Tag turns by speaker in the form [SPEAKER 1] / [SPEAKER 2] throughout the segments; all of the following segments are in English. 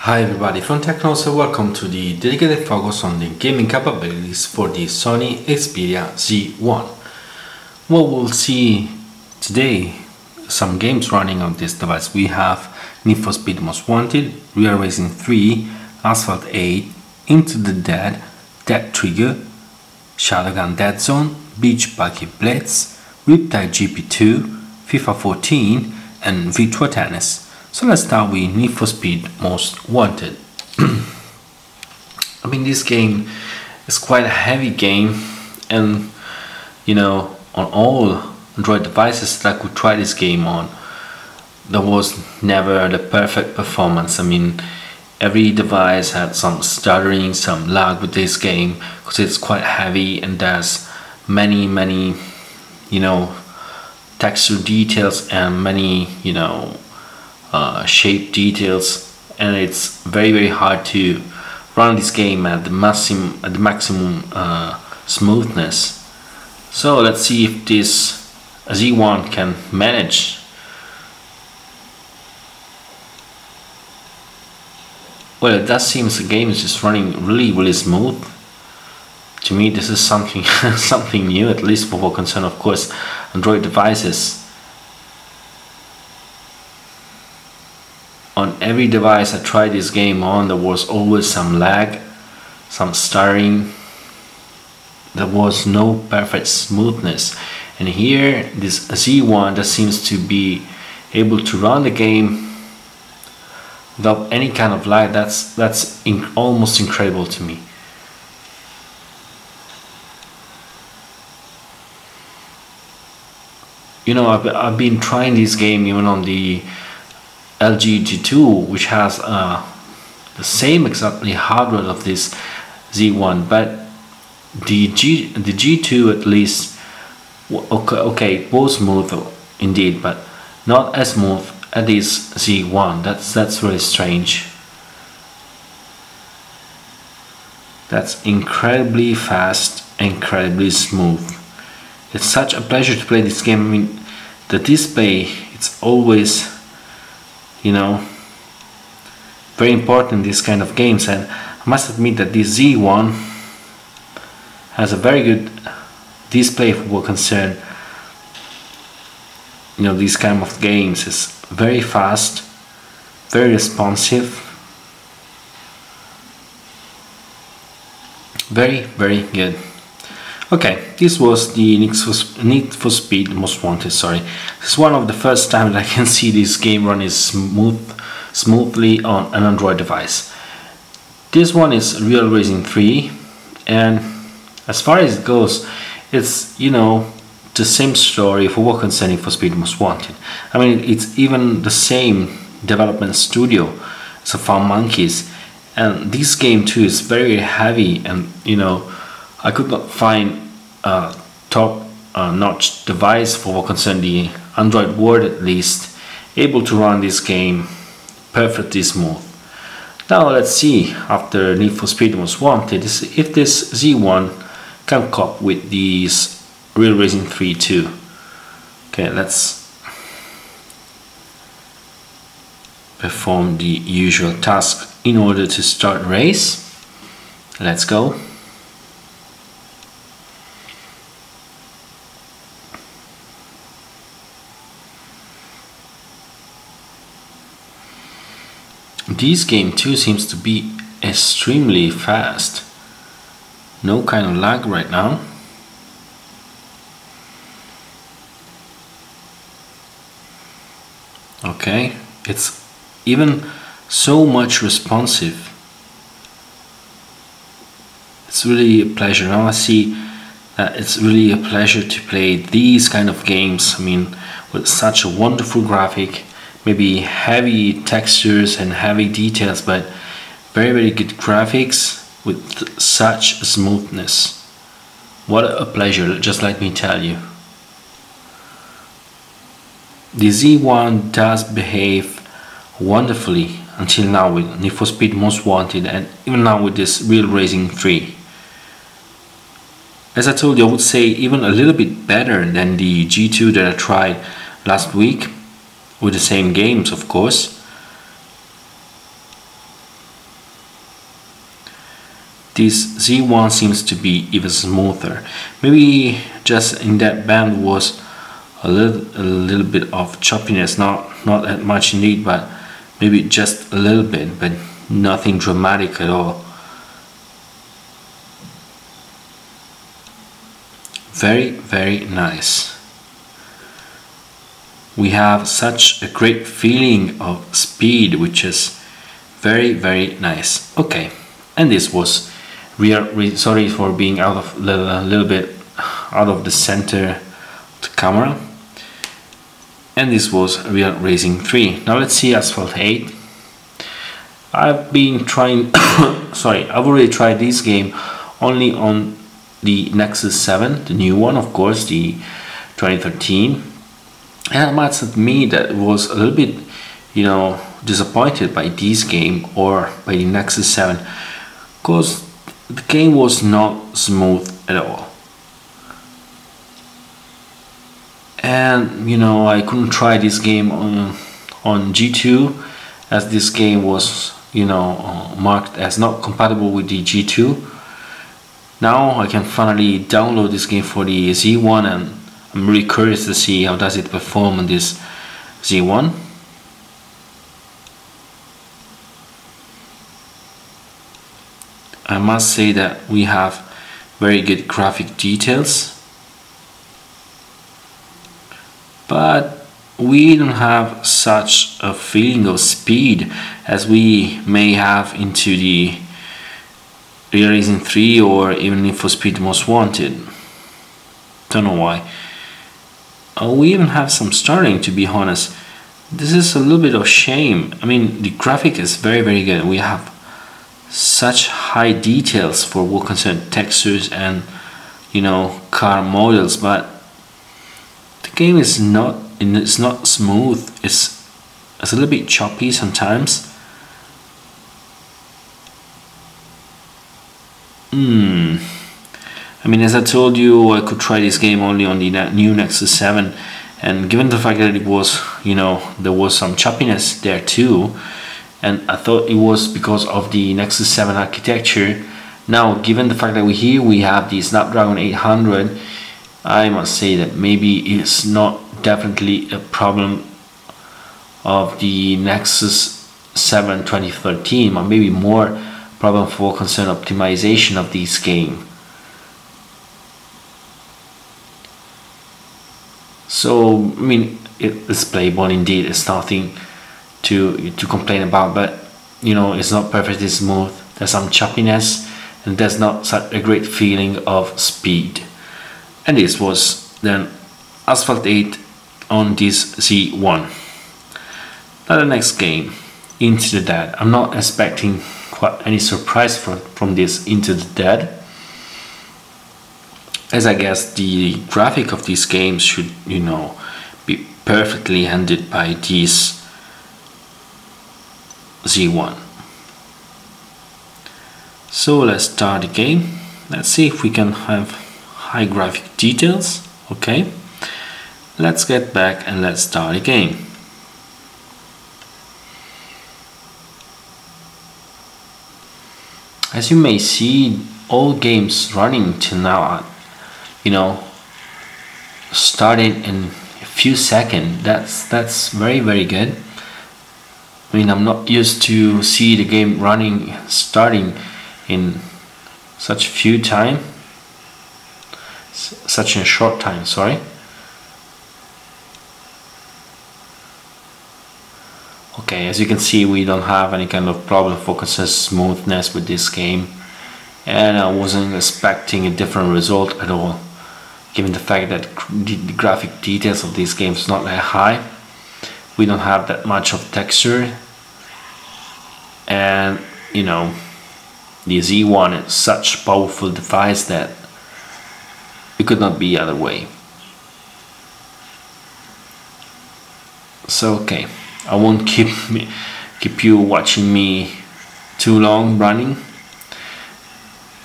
[SPEAKER 1] Hi everybody from TechnoLost, so welcome to the dedicated focus on the gaming capabilities for the Sony Xperia Z1. Well, we'll see today some games running on this device. We have Need for Speed Most Wanted, Real Racing 3, Asphalt 8, Into the Dead, Dead Trigger, ShadowGun DeadZone, Buggy Blitz, Riptide GP2, FIFA 14 and Virtua Tennis. So let's start with Need for Speed Most Wanted. I mean, this game is quite a heavy game, and you know, on all Android devices that I could try this game on, there was never the perfect performance. I mean, every device had some stuttering, some lag with this game because it's quite heavy and there's many you know, texture details and many, you know, shape details, and it's very hard to run this game at the maximum smoothness. So let's see if this Z1 can manage. Well, it does seem the game is just running really smooth. To me, this is something something new, at least for what concern, of course, Android devices. On every device I tried this game on, there was always some lag, some stuttering. There was no perfect smoothness. And here, this Z1 that seems to be able to run the game without any kind of lag. That's almost incredible to me. You know, I've been trying this game even on the LG G2, which has the same exactly hardware of this Z1, but the G2 at least, okay, it was smooth indeed, but not as smooth as this Z1. That's really strange. That's incredibly fast, incredibly smooth. It's such a pleasure to play this game. I mean, the display, it's always, you know, very important in this kind of games, and I must admit that this Z1 has a very good display for what concern, you know, these kind of games. It's very fast, very responsive, very good. Okay, this was the Need for Speed Most Wanted. Sorry, this is one of the first times I can see this game running smoothly on an Android device. This one is Real Racing 3, and as far as it goes, it's, you know, the same story for what concerning for Speed Most Wanted. I mean, it's even the same development studio, so Found Monkeys, and this game too is very heavy, and you know, I could not find a top-notch device for what concern the Android world, at least, able to run this game perfectly smooth. Now let's see, after Need for Speed Most Wanted, if this Z1 can cope with these Real Racing 3 too. Okay, let's perform the usual task in order to start race. Let's go. This game too seems to be extremely fast. No kind of lag right now. Okay, it's even so much responsive. It's really a pleasure. Now I see that it's really a pleasure to play these kind of games. I mean, with such a wonderful graphic, maybe heavy textures and heavy details, but very good graphics with such smoothness. What a pleasure, just let me tell you. The Z1 does behave wonderfully until now with Need for Speed Most Wanted, and even now with this Real Racing 3. As I told you, I would say even a little bit better than the G2 that I tried last week, with the same games, of course. this Z1 seems to be even smoother. Maybe just in that band was a little bit of choppiness, not that much indeed, but maybe just a little bit, but nothing dramatic at all. Very nice. We have such a great feeling of speed, which is very nice. Okay, and this was sorry for being out of a little bit out of the center of the camera. And this was Real Racing 3. Now let's see Asphalt 8. I've been trying sorry, I've already tried this game only on the Nexus 7, the new one, of course, the 2013. And I must admit that it was a little bit, you know, disappointed by this game or by the Nexus 7, because the game was not smooth at all. And you know, I couldn't try this game on G2, as this game was, you know, marked as not compatible with the G2. Now I can finally download this game for the Z1, and I'm really curious to see how does it perform on this Z1. I must say that we have very good graphic details, but we don't have such a feeling of speed as we may have into the Real Racing 3 or even Need for Speed Most Wanted. Don't know why. We even have some starting, to be honest. This is a little bit of shame. I mean, the graphic is very good. We have such high details for what concerns textures and, you know, car models, but the game is not smooth. It's a little bit choppy sometimes. I mean, as I told you, I could try this game only on the new Nexus 7, and given the fact that it was, you know, there was some choppiness there too, and I thought it was because of the Nexus 7 architecture. Now, given the fact that we have the Snapdragon 800, I must say that maybe it's not definitely a problem of the Nexus 7 2013, but maybe more problem for concern optimization of this game. So I mean, it's playable indeed. It's nothing to complain about, but you know, it's not perfectly smooth. There's some choppiness, and there's not such a great feeling of speed. And this was then Asphalt 8 on this Z1. Now the next game, Into the Dead. I'm not expecting quite any surprise from this Into the Dead, as I guess the graphic of these games should, you know, be perfectly handled by this Z1. So let's start the game. Let's see if we can have high graphic details. Okay, let's get back and let's start the game. As you may see, all games running till now are, you know, starting in a few seconds. That's very good. I mean, I'm not used to see the game starting in such few time, such a short time, sorry. Okay, as you can see, we don't have any kind of problem focusing smoothness with this game, and I wasn't expecting a different result at all, given the fact that the graphic details of these games not that high. We don't have that much of texture, and you know, the Z1 is such powerful device that it could not be other way. So okay, I won't keep you watching me too long running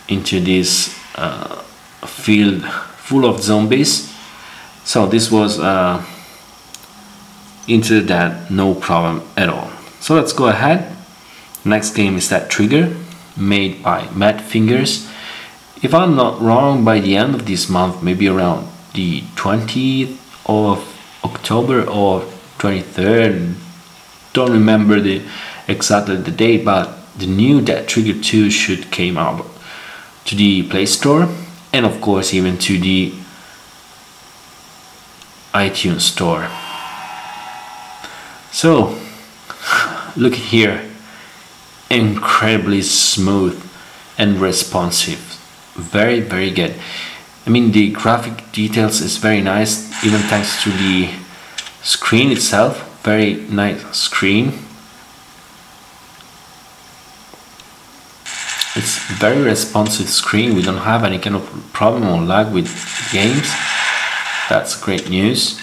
[SPEAKER 1] into this field full of zombies. So this was Into the Dead, no problem at all. So let's go ahead. Next game is that Trigger. made by Matt Fingers. If I'm not wrong, by the end of this month, maybe around the 20th of October or 23rd, don't remember exactly the date, but the new Dead Trigger 2 should came out to the Play Store, and of course even to the iTunes Store. So look here, incredibly smooth and responsive, very good. I mean, the graphic details is very nice, even thanks to the screen itself. Very nice screen. It's very responsive screen. We don't have any kind of problem or lag with games. That's great news.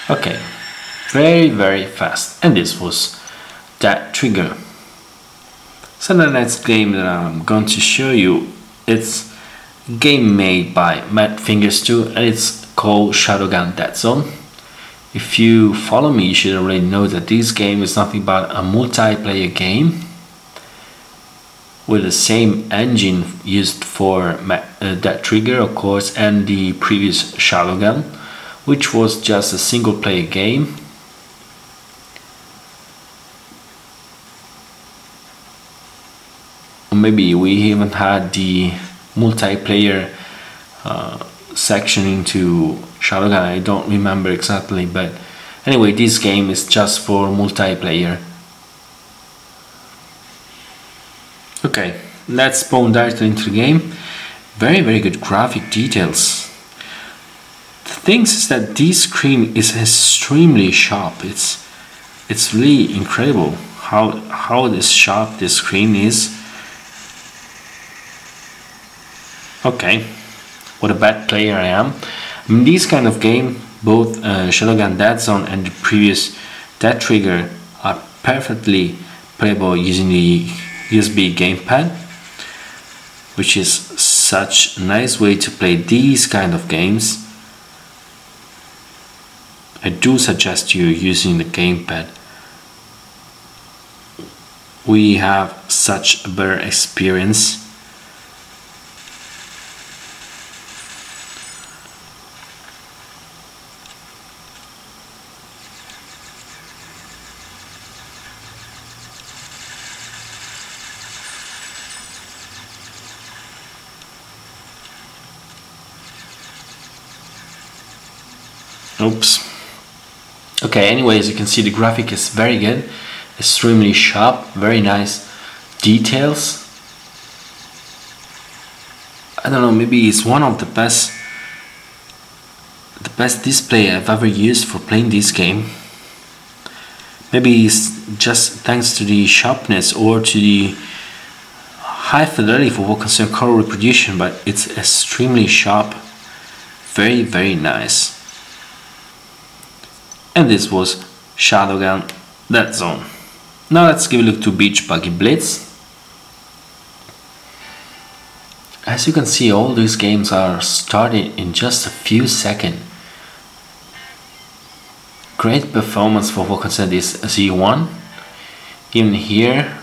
[SPEAKER 1] Okay, very fast, and this was Dead Trigger. So the next game that I'm going to show you, it's a game made by Matt Fingers too, and it's called ShadowGun DeadZone. If you follow me, you should already know that this game is nothing but a multiplayer game with the same engine used for Dead Trigger, of course, and the previous ShadowGun, which was just a single player game. Maybe we even had the multiplayer section into ShadowGun, I don't remember exactly, but anyway, this game is just for multiplayer. Okay, let's spawn directly into the game. Very good graphic details. The thing is that this screen is extremely sharp. It's really incredible how this sharp this screen is. Okay, what a bad player I am. I mean, this kind of game, both ShadowGun DeadZone and the previous Dead Trigger, are perfectly playable using the USB gamepad, which is such a nice way to play these kind of games. I do suggest you using the gamepad. We have such a better experience. Oops. Okay, anyways, you can see the graphic is very good, extremely sharp, very nice details. I don't know, maybe it's one of the best display I've ever used for playing this game. Maybe it's just thanks to the sharpness or to the high fidelity for what concerns color reproduction, but it's extremely sharp, very nice. And this was ShadowGun DeadZone. Now let's give a look to Buggy Blitz. As you can see, all these games are started in just a few seconds. Great performance for what concerns this Z1. Even here,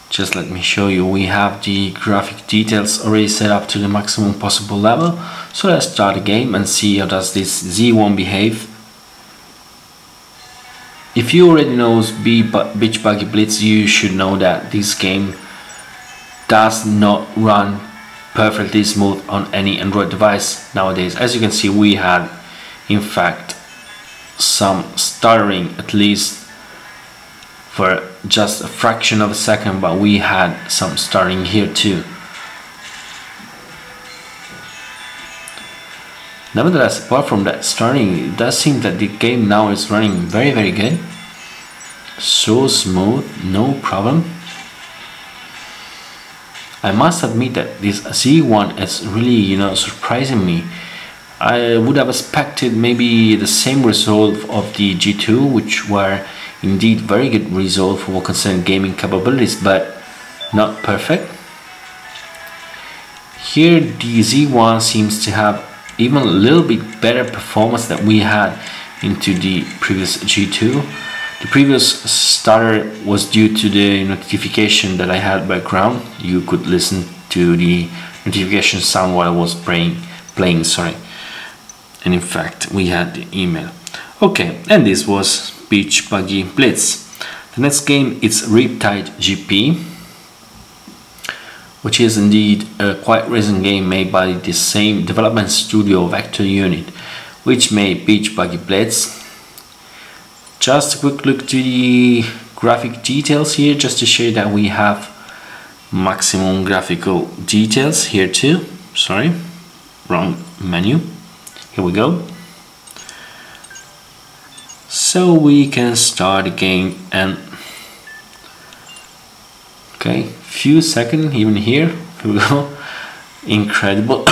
[SPEAKER 1] just let me show you, we have the graphic details already set up to the maximum possible level. So let's start the game and see how does this Z1 behave. If you already know Buggy Blitz, you should know that this game does not run perfectly smooth on any Android device nowadays. As you can see, we had in fact some stuttering, at least for just a fraction of a second, but we had some stuttering here too. Nevertheless, apart from that stuttering, it does seem that the game now is running very good. So smooth, no problem. I must admit that this Z1 is really, surprising me. I would have expected maybe the same result of the G2, which were indeed very good result for what concerns gaming capabilities, but not perfect. Here the Z1 seems to have even a little bit better performance than we had into the previous G2. The previous stutter was due to the notification that I had background. You could listen to the notification sound while I was playing, sorry. And in fact, we had the email. Okay, and this was Beach Buggy Blitz. The next game is Riptide GP, which is indeed a quite recent game made by the same development studio Vector Unit, which made Beach Buggy Blitz. Just a quick look to the graphic details here, just to show you that we have maximum graphical details here too. Sorry, wrong menu. Here we go. So we can start the game, and okay, few seconds even here. Here we go. Incredible.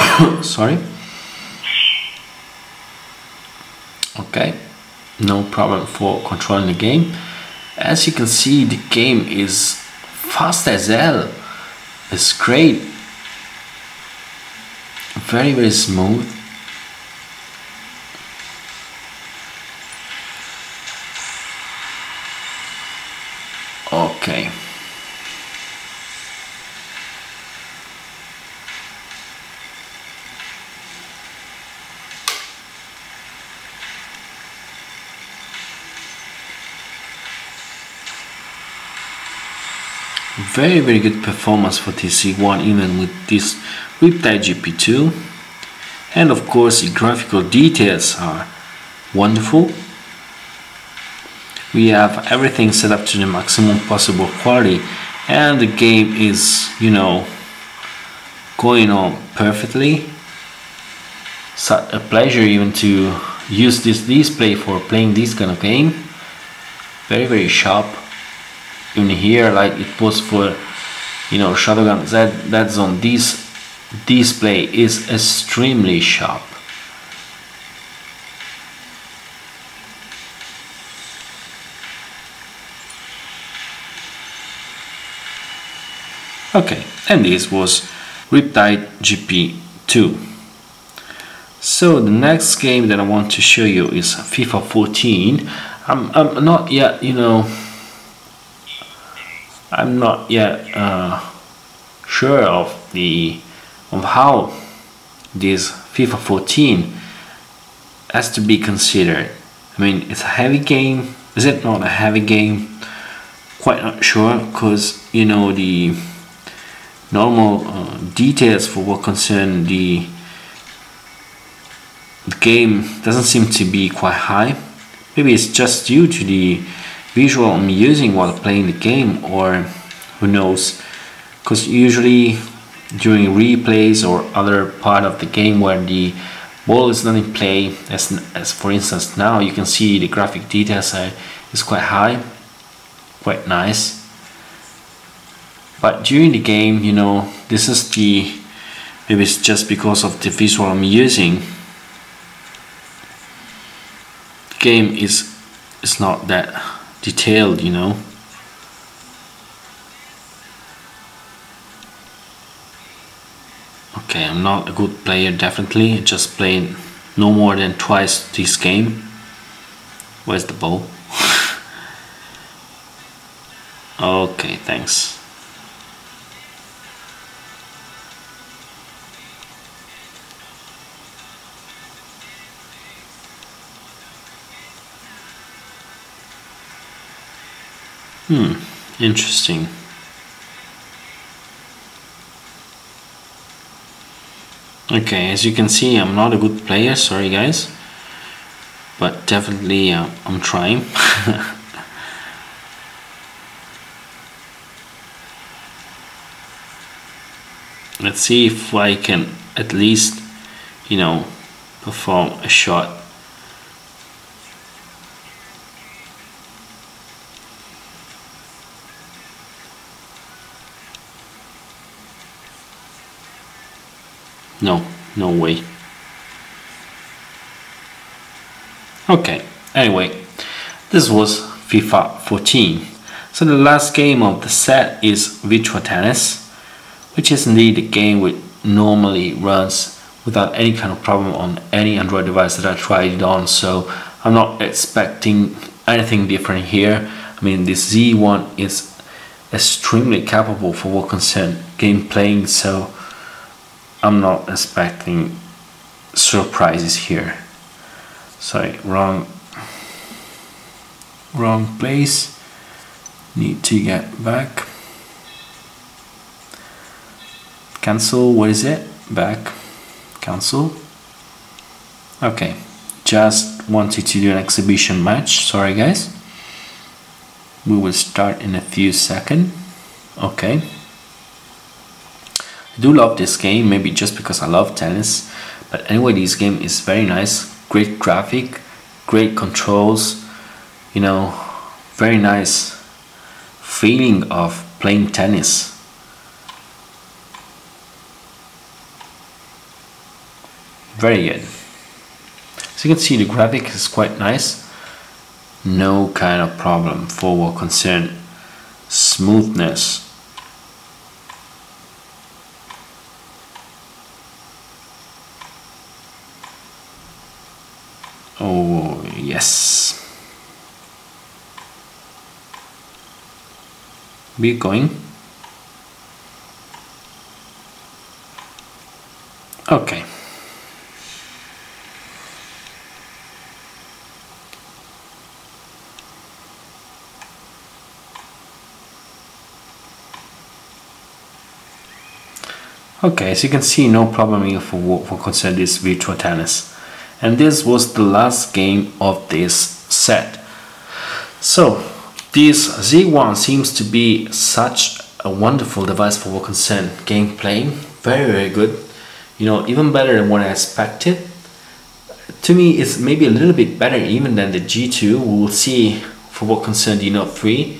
[SPEAKER 1] Sorry. Okay, no problem for controlling the game. As you can see, the game is fast as hell. It's great. Very, very smooth. Okay. Very, very good performance for TC1, even with this Riptide GP2. And of course, the graphical details are wonderful. We have everything set up to the maximum possible quality, and the game is, you know, going on perfectly. Such a pleasure even to use this display for playing this kind of game. Very, very sharp. Even here, like it was for, you know, ShadowGun DeadZone, this display is extremely sharp. Okay, and this was Riptide GP2. So the next game that I want to show you is FIFA 14. I'm not yet, you know, I'm not yet sure of how this FIFA 14 has to be considered. I mean, it's a heavy game. Is it not a heavy game? Quite not sure, because, you know, the normal details for what concern the game doesn't seem to be quite high. Maybe it's just due to the visual I'm using while playing the game, or who knows, because usually during replays or other part of the game where the ball is not in play, as for instance now, you can see the graphic details is quite high, quite nice. But during the game, you know, this is the, maybe it's just because of the visual I'm using, the game is not that detailed, you know. Okay, I'm not a good player, definitely. I just played no more than twice this game. Where's the ball? Okay, thanks. Interesting. Okay, as you can see, I'm not a good player, sorry guys, but definitely I'm trying. Let's see if I can at least, you know, perform a shot. No way. Okay, anyway, this was FIFA 14. So the last game of the set is Virtua Tennis, which is indeed a game with normally runs without any kind of problem on any Android device that I tried it on, so I'm not expecting anything different here. I mean, this Z1 is extremely capable for what concerns game playing, so I'm not expecting surprises here. Sorry, wrong place. Need to get back. Cancel, what is it? Back. Cancel. Okay, just wanted to do an exhibition match. Sorry guys. We will start in a few seconds. Okay. I do love this game, maybe just because I love tennis. But anyway, this game is very nice. Great graphic, great controls, you know, very nice feeling of playing tennis. Very good. As you can see, the graphic is quite nice. No kind of problem for what concerns smoothness. Oh yes. Be going. Okay. Okay, as you can see, no problem here for concern this virtual tennis. And this was the last game of this set. So this Z1 seems to be such a wonderful device for what concern game playing. Very good. You know, even better than what I expected. To me, it's maybe a little bit better even than the G2. We will see for what concern the Note 3.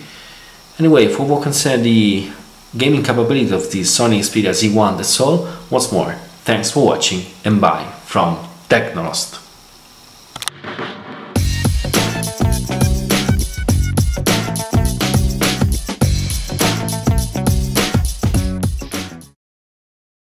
[SPEAKER 1] Anyway, for what concern the gaming capability of the Sony Xperia Z1, that's all. Once more, thanks for watching and bye from TechnoLost.